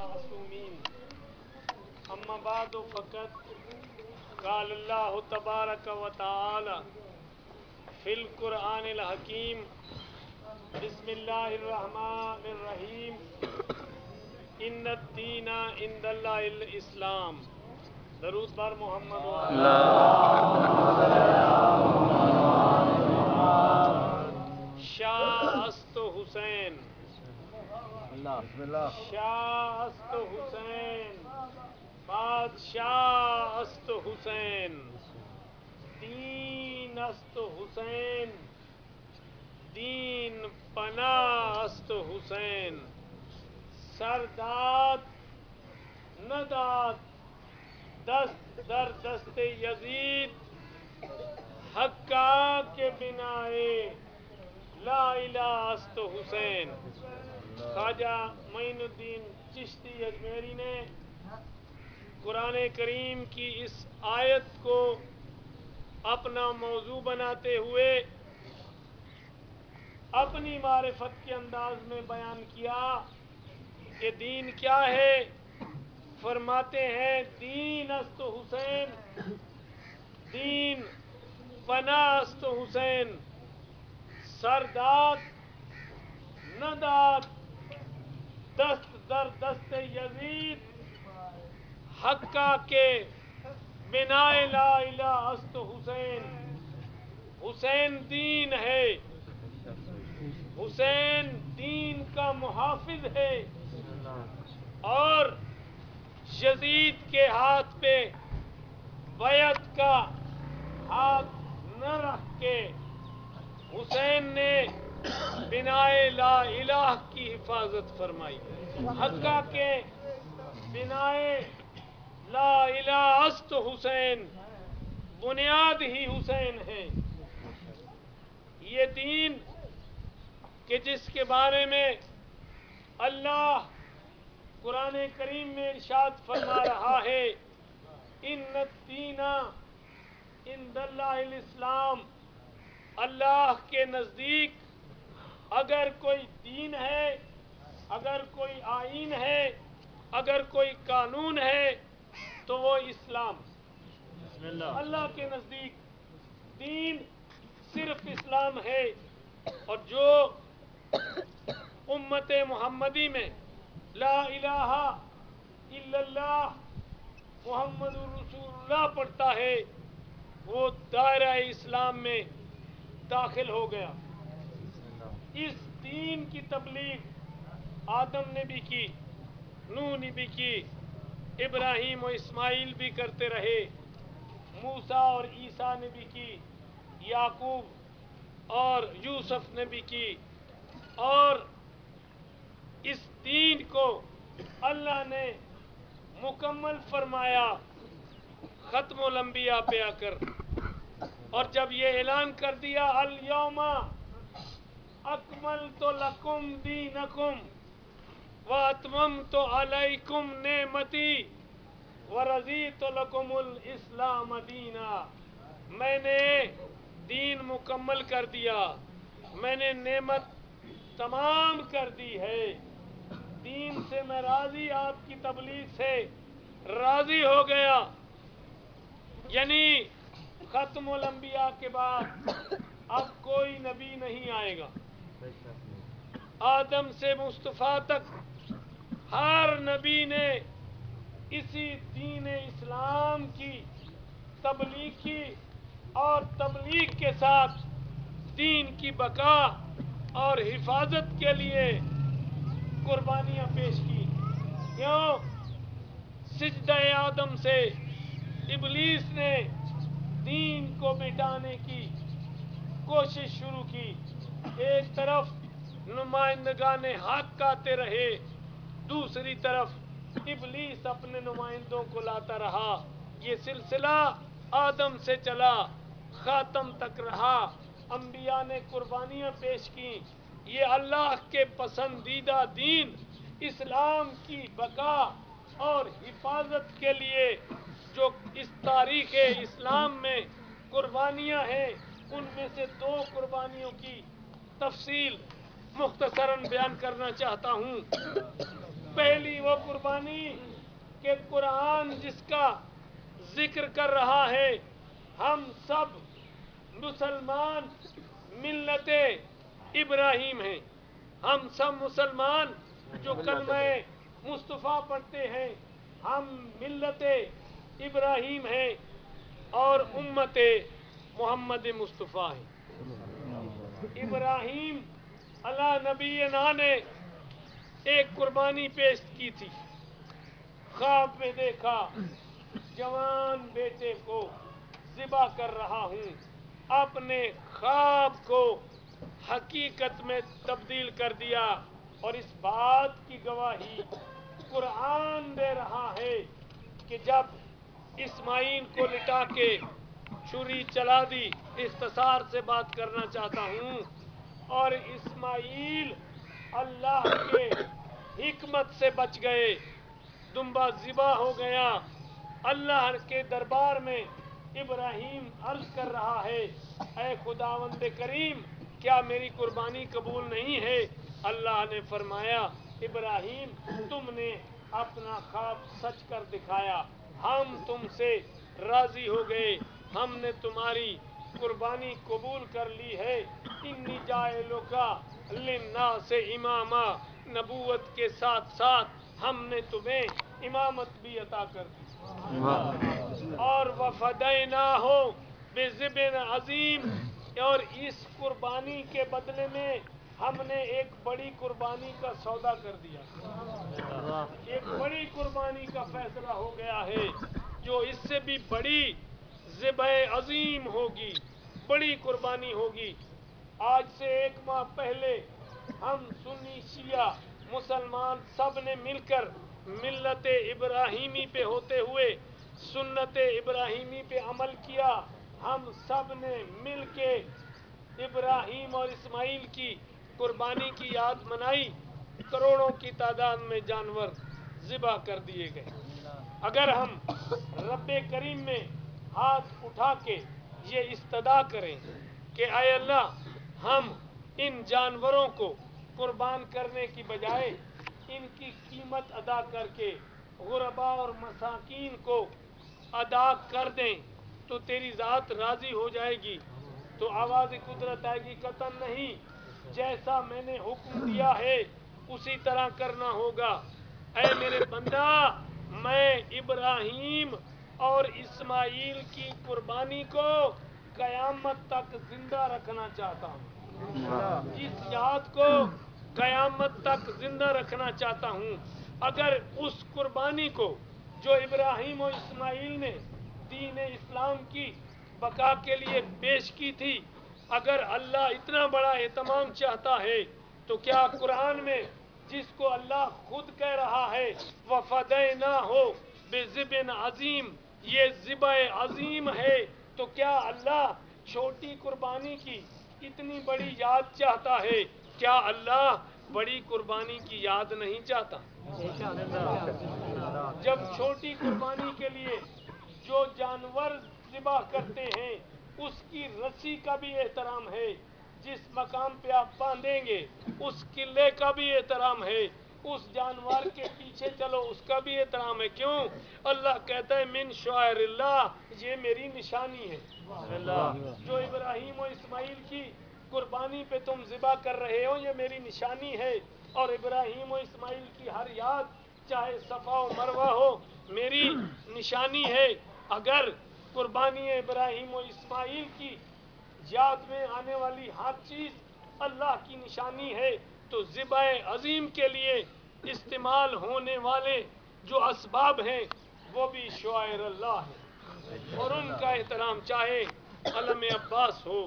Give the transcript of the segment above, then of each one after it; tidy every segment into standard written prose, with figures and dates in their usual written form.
معصومین اما بعد فقط قال اللہ تبارک و تعالی فی القرآن الحکیم بسم اللہ الرحمن الرحیم ان الدین عند اللہ الاسلام. درود بر محمد و شاہ است حسین شاہ است حسین بادشاہ است حسین دین است حسین دین پناہ است حسین سرداد نداد دست در دست یزید حقا کے بنائے لا الہ است حسین. خواجہ معین الدین چشتی اجمیری نے قرآن کریم کی اس آیت کو اپنا موضوع بناتے ہوئے اپنی معرفت کے انداز میں بیان کیا کہ دین کیا ہے. فرماتے ہیں دین است حسین دین پناہ است حسین سرداد نداد دست در دست یزید حقا کے بنائے لا الہ است حسین. حسین دین ہے حسین دین کا محافظ ہے اور یزید کے ہاتھ پہ بیعت کا ہاتھ نہ رکھ کے حسین نے بنائے لا الہ کی حفاظت فرمائی. حقا کے بنائے لا الہ است حسین بنیاد ہی حسین ہے. یہ دین کہ جس کے بارے میں اللہ قرآن کریم میں ارشاد فرما رہا ہے ان الدین عند اللہ الاسلام. اللہ کے نزدیک اگر کوئی دین ہے اگر کوئی آئین ہے اگر کوئی قانون ہے تو وہ اسلام. اللہ کے نزدیک دین صرف اسلام ہے. اور جو امت محمدی میں لا الہ الا اللہ محمد رسول اللہ پڑھتا ہے وہ دائرہ اسلام میں داخل ہو گیا. اس دین کی تبلیغ آدم نے بھی کی نوح نے بھی کی ابراہیم و اسماعیل بھی کرتے رہے موسیٰ اور عیسیٰ نے بھی کی یعقوب اور یوسف نے بھی کی. اور اس دین کو اللہ نے مکمل فرمایا ختم الانبیاء پہ آ کر. اور جب یہ اعلان کر دیا الیوم اکملت لکم دینکم واتممت علیکم نعمتی ورضیت لکم الاسلام دینا. میں نے دین مکمل کر دیا میں نے نعمت تمام کر دی ہے. دین سے میں راضی آپ کی تبلیغ سے راضی ہو گیا. یعنی ختم الانبیاء کے بعد اب کوئی نبی نہیں آئے گا. آدم سے مصطفیٰ تک ہر نبی نے اسی دین اسلام کی تبلیغ کی اور تبلیغ کے ساتھ دین کی بقا اور حفاظت کے لیے قربانیاں پیش کی. کیوں؟ سجدہ آدم سے ابلیس نے دین کو مٹانے کی کوشش شروع کی. ایک طرف نمائندگان حق آتے رہے دوسری طرف ابلیس اپنے نمائندوں کو لاتا رہا. یہ سلسلہ آدم سے چلا خاتم تک رہا. انبیاء نے قربانیاں پیش کی. یہ اللہ کے پسندیدہ دین اسلام کی بقا اور حفاظت کے لیے جو اس تاریخ اسلام میں قربانیاں ہیں ان میں سے دو قربانیوں کی تفصیل مختصراً بیان کرنا چاہتا ہوں. پہلی وہ قربانی کہ قرآن جس کا ذکر کر رہا ہے ہم سب مسلمان ملت ابراہیم ہیں. ہم سب مسلمان جو کلمہ مصطفیٰ پڑھتے ہیں ہم ملت ابراہیم ہیں اور امت محمد مصطفیٰ ہیں. ابراہیم علی نبینا نے ایک قربانی پیش کی تھی. خواب میں دیکھا جوان بیٹے کو ذبح کر رہا ہوں. اپنے خواب کو حقیقت میں تبدیل کر دیا اور اس بات کی گواہی قرآن دے رہا ہے کہ جب اسماعیل کو لٹا کے چھری چلا دی. اختصار سے بات کرنا چاہتا ہوں. اور اسماعیل اللہ کے حکمت سے بچ گئے. دمبا ذبح ہو گیا. اللہ کے دربار میں ابراہیم عرض کر رہا ہے اے خداوند کریم کیا میری قربانی قبول نہیں ہے؟ اللہ نے فرمایا ابراہیم تم نے اپنا خواب سچ کر دکھایا. ہم تم سے راضی ہو گئے. ہم نے تمہاری قربانی قبول کر لی ہے. انی جاعلک للناس اماما. نبوت کے ساتھ ساتھ ہم نے تمہیں امامت بھی عطا کر دی. اور وفدیناہ بذبح عظیم. اور اس قربانی کے بدلے میں ہم نے ایک بڑی قربانی کا سودا کر دیا. ایک بڑی قربانی کا فیصلہ ہو گیا ہے جو اس سے بھی بڑی ذبح عظیم ہوگی, بڑی قربانی ہوگی. آج سے 1 ماہ پہلے ہم سنی شیعہ مسلمان سب نے مل کر ملت ابراہیمی پہ ہوتے ہوئے سنت ابراہیمی پہ عمل کیا. ہم سب نے مل کے ابراہیم اور اسماعیل کی قربانی کی یاد منائی. کروڑوں کی تعداد میں جانور ذبح کر دیے گئے. اگر ہم رب کریم میں ہاتھ اٹھا کے یہ استدا کریں کہ اے اللہ ہم ان جانوروں کو قربان کرنے کی بجائے ان کی قیمت ادا کر کے غرباء اور مساکین کو ادا کر دیں تو تیری ذات راضی ہو جائے گی. تو آواز قدرت آئے گی قطعاً نہیں, جیسا میں نے حکم دیا ہے اسی طرح کرنا ہوگا. اے میرے بندہ میں ابراہیم اور اسماعیل کی قربانی کو قیامت تک زندہ رکھنا چاہتا ہوں. اس یاد کو قیامت تک زندہ رکھنا چاہتا ہوں. اگر اس قربانی کو جو ابراہیم اور اسماعیل نے دین اسلام کی بقا کے لیے پیش کی تھی, اگر اللہ اتنا بڑا اہتمام چاہتا ہے تو کیا قرآن میں جس کو اللہ خود کہہ رہا ہے وفدیناہ بذبح عظیم, یہ ذبح عظیم ہے, تو کیا اللہ چھوٹی قربانی کی اتنی بڑی یاد چاہتا ہے؟ کیا اللہ بڑی قربانی کی یاد نہیں چاہتا؟ جب چھوٹی قربانی کے لیے جو جانور ذبح کرتے ہیں اس کی رسی کا بھی احترام ہے, جس مقام پہ آپ باندھیں گے اس قلعے کا بھی احترام ہے, اس جانور کے پیچھے چلو اس کا بھی احترام ہے. کیوں؟ اللہ کہتا ہے من شعائر اللہ, یہ میری نشانی ہے. جو ابراہیم و اسماعیل کی قربانی پہ تم ذبح کر رہے ہو یہ میری نشانی ہے. اور ابراہیم و اسماعیل کی ہر یاد چاہے صفا و مروہ ہو میری نشانی ہے. اگر قربانی ابراہیم و اسماعیل کی یاد میں آنے والی ہر چیز اللہ کی نشانی ہے تو ذبح عظیم کے لیے استعمال ہونے والے جو اسباب ہیں وہ بھی شعائر اللہ ہیں, اور ان کا احترام چاہے علم عباس ہو,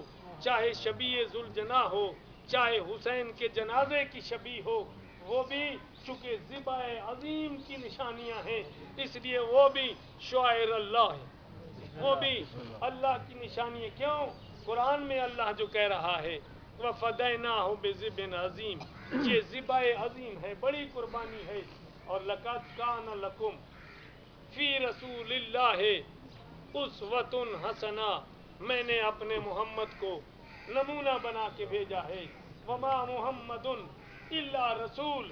چاہے شبیہ ذوالجناح ہو, چاہے حسین کے جنازے کی شبیہ ہو, وہ بھی چونکہ ذبح عظیم کی نشانیاں ہیں اس لیے وہ بھی شعائر اللہ ہیں, وہ بھی اللہ کی نشانی ہے. کیوں؟ قرآن میں اللہ جو کہہ رہا ہے وفدیناہ بذبح عظیم, یہ ذبح عظیم ہے, بڑی قربانی ہے. اور لقد کان لکم فی رسول اللہ اسوۃ حسنہ, میں نے اپنے محمد کو نمونہ بنا کے بھیجا ہے. وما محمد الا رسول,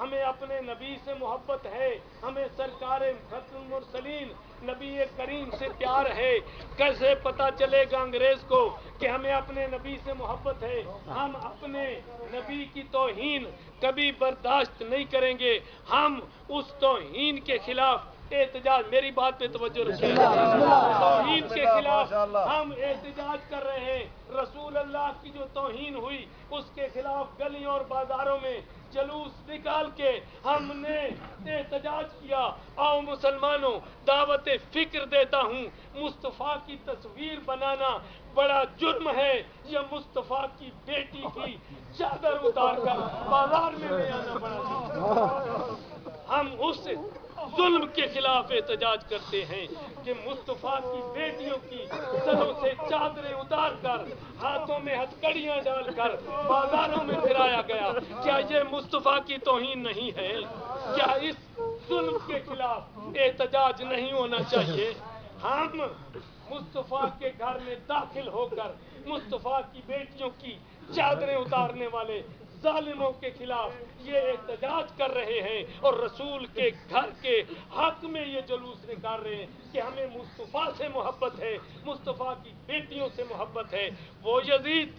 ہمیں اپنے نبی سے محبت ہے، ہمیں سرکار ختم المرسلین نبی کریم سے پیار ہے۔ کیسے پتا چلے گا انگریز کو کہ ہمیں اپنے نبی سے محبت ہے؟ ہم اپنے نبی کی توہین کبھی برداشت نہیں کریں گے، ہم اس توہین کے خلاف احتجاج، میری بات پہ توجہ رکھیں، توہین کے خلاف ہم احتجاج کر رہے ہیں۔ رسول اللہ کی جو توہین ہوئی اس کے خلاف گلیوں اور بازاروں میں جلوس نکال کے ہم نے احتجاج کیا۔ آؤ مسلمانوں، دعوت فکر دیتا ہوں، مصطفیٰ کی تصویر بنانا بڑا جرم ہے۔ یہ مصطفیٰ کی بیٹی کی چادر اتار کر بازار میں لے آنا پڑا۔ ہم اس ظلم کے خلاف احتجاج کرتے ہیں کہ مصطفیٰ کی بیٹیوں کی سروں سے چادریں اتار کر ہاتھوں میں ہتھکڑیاں ڈال کر بازاروں میں پھرایا گیا۔ کیا یہ مصطفیٰ کی توہین نہیں ہے؟ کیا اس ظلم کے خلاف احتجاج نہیں ہونا چاہیے؟ ہم مصطفیٰ کے گھر میں داخل ہو کر مصطفیٰ کی بیٹیوں کی چادریں اتارنے والے ظالموں کے خلاف یہ احتجاج کر رہے ہیں، اور رسول کے گھر کے حق میں یہ جلوس نکال رہے ہیں کہ ہمیں مصطفیٰ سے محبت ہے، مصطفیٰ کی بیٹیوں سے محبت ہے۔ وہ یزید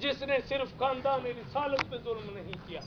جس نے صرف خاندان رسالت پہ ظلم نہیں کیا،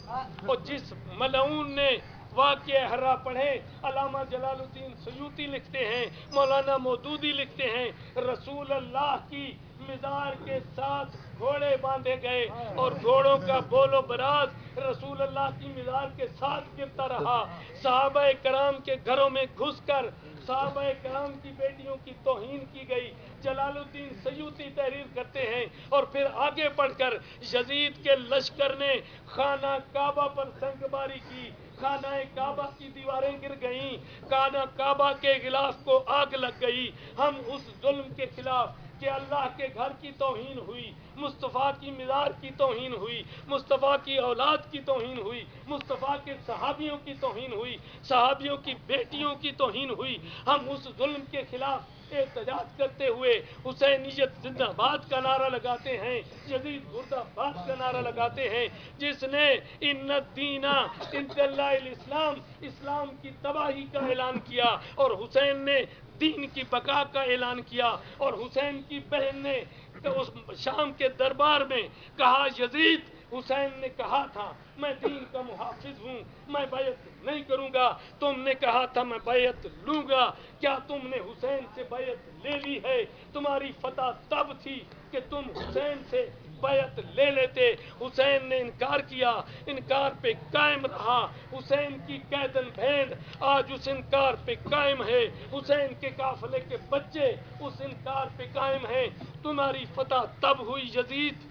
اور جس ملعون نے واقعہ ہرا پڑھے، علامہ جلال الدین سیوطی لکھتے ہیں، مولانا مودودی لکھتے ہیں، رسول اللہ کی مزار کے ساتھ گھوڑے باندھے گئے اور گھوڑوں کا بول و براز رسول اللہ کی مزار کے ساتھ گرتا رہا۔ صحابہ کرام کے گھروں میں گھس کر صحابہ کرام کی بیٹیوں کی توہین کی گئی۔ جلال الدین سیوطی تحریر کرتے ہیں، اور پھر آگے پڑھ کر یزید کے لشکر نے خانہ کعبہ پر سنگباری کی، خانہ کعبہ کی دیواریں گر گئیں، خانہ کعبہ کے غلاف کو آگ لگ گئی۔ ہم اس ظلم کے خلاف کہ اللہ کے گھر کی توہین ہوئی، مصطفیٰ کی مزار کی توہین ہوئی، مصطفیٰ کی اولاد کی توہین ہوئی، مصطفیٰ کے صحابیوں کی توہین ہوئی، صحابیوں کی بیٹیوں کی توہین ہوئی، ہم اس ظلم کے خلاف احتجاج کرتے ہوئے حسینیت زندہ باد کا نعرہ لگاتے ہیں، یزید مردہ باد کا نعرہ لگاتے ہیں۔ جس نے ان الدین عند اللہ الاسلام، اسلام کی تباہی کا اعلان کیا، اور حسین نے دین کی بقا کا اعلان کیا، اور حسین کی بہن نے اس شام کے دربار میں کہا، یزید حسین نے کہا تھا میں دین کا محافظ ہوں، میں بیعت نہیں کروں گا، تم نے کہا تھا میں بیعت لوں گا، کیا تم نے حسین سے بیعت لے لی ہے؟ تمہاری فتح تب تھی کہ تم حسین سے بیعت لے لیتے۔ حسین نے انکار کیا، انکار پہ قائم رہا۔ حسین کی قیدن بھینڈ آج اس انکار پہ قائم ہے، حسین کے قافلے کے بچے اس انکار پہ قائم ہیں۔ تمہاری فتح تب ہوئی یزید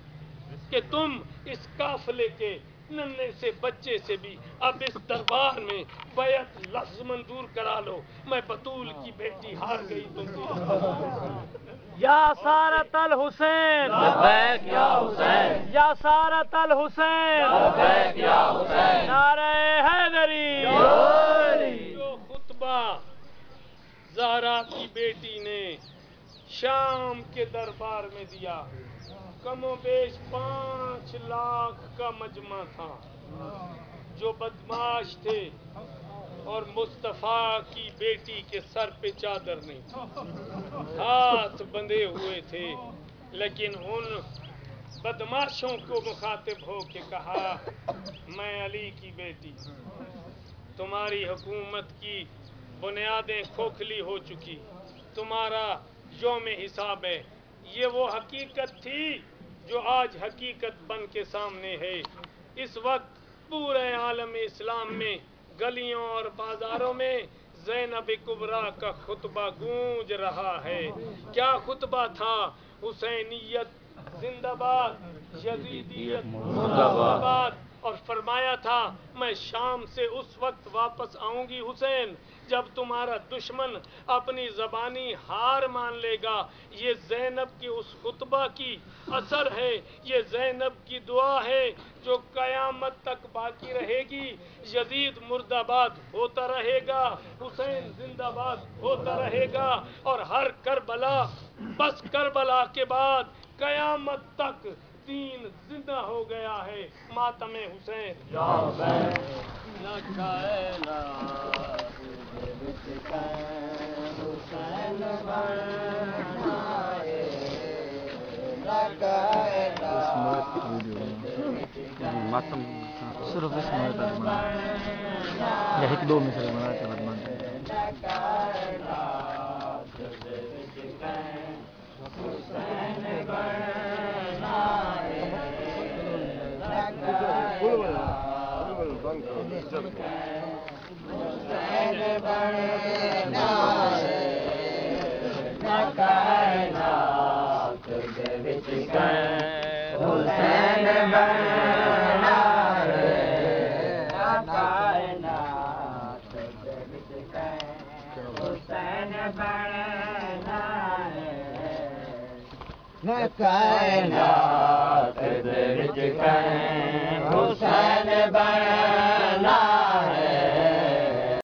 کہ تم اس قافلے کے ننھے سے بچے سے بھی اب اس دربار میں بیعت لفظ منظور کرا لو، میں بطول کی بیٹی ہار گئی تم یا سارت الحسین لبیک یا حسین، یا سارت الحسین لبیک یا حسین، نعرہ حیدری۔ جو خطبہ زہرا کی بیٹی نے شام کے دربار میں دیا، کم و بیش 5 لاکھ کا مجمع تھا، جو بدماش تھے، اور مصطفیٰ کی بیٹی کے سر پہ چادر نہیں تھی، ہاتھ بندھے ہوئے تھے، لیکن ان بدماشوں کو مخاطب ہو کے کہا، میں علی کی بیٹی، تمہاری حکومت کی بنیادیں کھوکھلی ہو چکی، تمہارا یوم حساب ہے۔ یہ وہ حقیقت تھی جو آج حقیقت بن کے سامنے ہے۔ اس وقت پورے عالم اسلام میں گلیوں اور بازاروں میں زینب کبریٰ کا خطبہ گونج رہا ہے۔ کیا خطبہ تھا؟ حسینیت زندہ باد، یزیدیت مردہ باد، اور فرمایا تھا میں شام سے اس وقت واپس آؤں گی حسین جب تمہارا دشمن اپنی زبانی ہار مان لے گا۔ یہ زینب کی اس خطبہ کی اثر ہے، یہ زینب کی دعا ہے جو قیامت تک باقی رہے گی۔ یزید مردہ باد ہوتا رہے گا، حسین زندہ باد ہوتا رہے گا، اور ہر کربلا بس کربلا کے بعد قیامت تک دین زندہ ہو گیا ہے ماتم حسین یا حسین ماتم صرف اس میں ایک دو میں سے بنا کے کائنات دے وچ حسین بننا ہے